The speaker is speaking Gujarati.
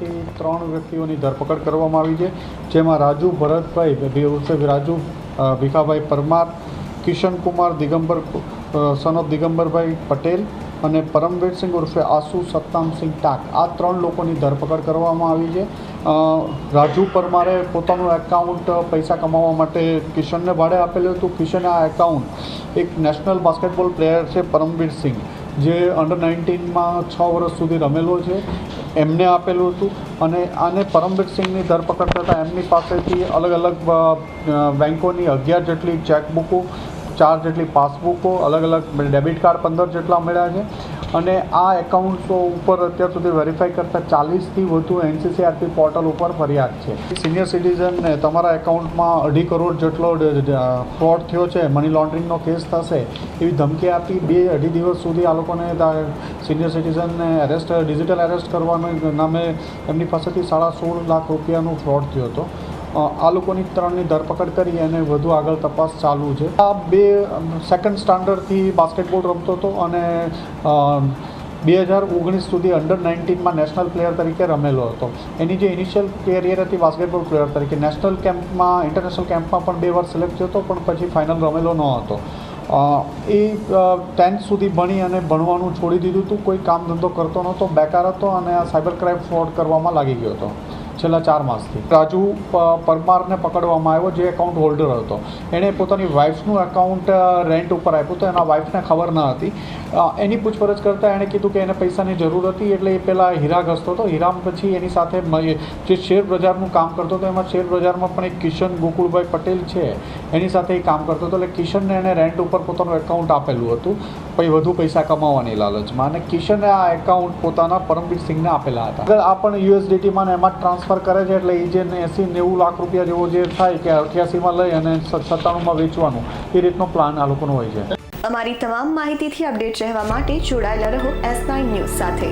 તરફથી 3 વ્યક્તિઓની ધરપકડ કરવામાં આવી છે, જેમાં રાજુ ભરતભાઈ ઉર્ફે રાજુ ભીખાભાઈ પરમાર, કિશન કુમાર દિગંબર સન ઓફ દિગંબરભાઈ પટેલ અને પરમવીરસિંહ ઉર્ફે આસુ સત્તામસિંહ ટાક, આ 3 લોકોની ધરપકડ કરવામાં આવી છે. રાજુ પરમારે પોતાનું એકાઉન્ટ પૈસા કમાવા માટે કિશનને ભાડે આપેલું હતું. કિશને આ એકાઉન્ટ એક નેશનલ બાસ્કેટબોલ પ્લેયર છે પરમવીરસિંહ, જે અંડર 19માં 6 વર્ષ સુધી રમેલો છે, એમને આપેલું હતું. અને આને પરમવીરસિંહની ધરપકડ થતાં એમની પાસેથી અલગ અલગ બેન્કોની 11 જેટલી ચેકબુકો, 4 જેટલી પાસબુકો, અલગ અલગ ડેબિટ કાર્ડ 15 જેટલા મળ્યા છે. અને આ એકાઉન્ટ્સો ઉપર અત્યાર સુધી વેરીફાઈ કરતાં 40થી વધુ NCCRP પોર્ટલ ઉપર ફરિયાદ છે. સિનિયર સિટીઝનને તમારા એકાઉન્ટમાં 2.5 કરોડ જેટલો ફ્રોડ થયો છે, મની લોન્ડરિંગનો કેસ થશે એવી ધમકી આપી 2-2.5 દિવસ સુધી આ લોકોને સિનિયર સિટીઝનને ડિજિટલ એરેસ્ટ કરવાના નામે એમની પાસેથી 16.5 લાખ રૂપિયાનું ફ્રોડ થયો હતો. આ લોકોની 3ની ધરપકડ કરી અને વધુ આગળ તપાસ ચાલુ છે. આ 2 સેકન્ડ સ્ટાન્ડર્ડથી બાસ્કેટબોલ રમતો હતો અને 2019 સુધી અંડર 19માં નેશનલ પ્લેયર તરીકે રમેલો હતો. એની જે ઇનિશિયલ કેરિયર હતી બાસ્કેટબોલ પ્લેયર તરીકે, નેશનલ કેમ્પમાં, ઇન્ટરનેશનલ કેમ્પમાં પણ 2 વાર સિલેક્ટ થયો હતો, પણ પછી ફાઇનલ રમેલો ન હતો. એ 10th સુધી ભણી અને ભણવાનું છોડી દીધું હતું, કોઈ કામ ધંધો કરતો નહોતો, બેકાર હતો અને આ સાયબર ક્રાઇમ ફ્રોડ કરવામાં લાગી ગયો હતો છેલ્લા 4 માસથી. રાજુ પરમારને પકડવામાં આવ્યો, જે એકાઉન્ટ હોલ્ડર હતો. એણે પોતાની વાઇફનું એકાઉન્ટ રેન્ટ ઉપર આપ્યું હતું, એના વાઇફને ખબર ન હતી. એની પૂછપરછ કરતાં એણે કીધું કે એને પૈસાની જરૂર હતી, એટલે એ પહેલાં હીરા ઘસતો હતો. હીરામાં પછી એની સાથે જે શેર બજારનું કામ કરતો હતો, એમાં શેર બજારમાં પણ એક કિશન ગોકુળભાઈ પટેલ છે, એની સાથે એ કામ કરતો હતો. એટલે કિશનને એણે રેન્ટ ઉપર પોતાનું એકાઉન્ટ આપેલું હતું, પછી વધુ પૈસા કમાવાની લાલચમાં. અને કિશને આ એકાઉન્ટ પોતાના પરમવીરસિંહને આપેલા હતા. આગળ આ પણ USDTમાં ને એમાં ટ્રાન્સફર કરે છે, એટલે એ જે 80-90 લાખ રૂપિયા જેવો જે થાય કે 88માં લઈ અને 97માં વેચવાનું, એ રીતનો પ્લાન આ લોકોનો હોય છે. અમારી તમામ માહિતીથી અપડેટ રહેવા માટે જોડાયેલા રહો S9 ન્યૂઝ સાથે.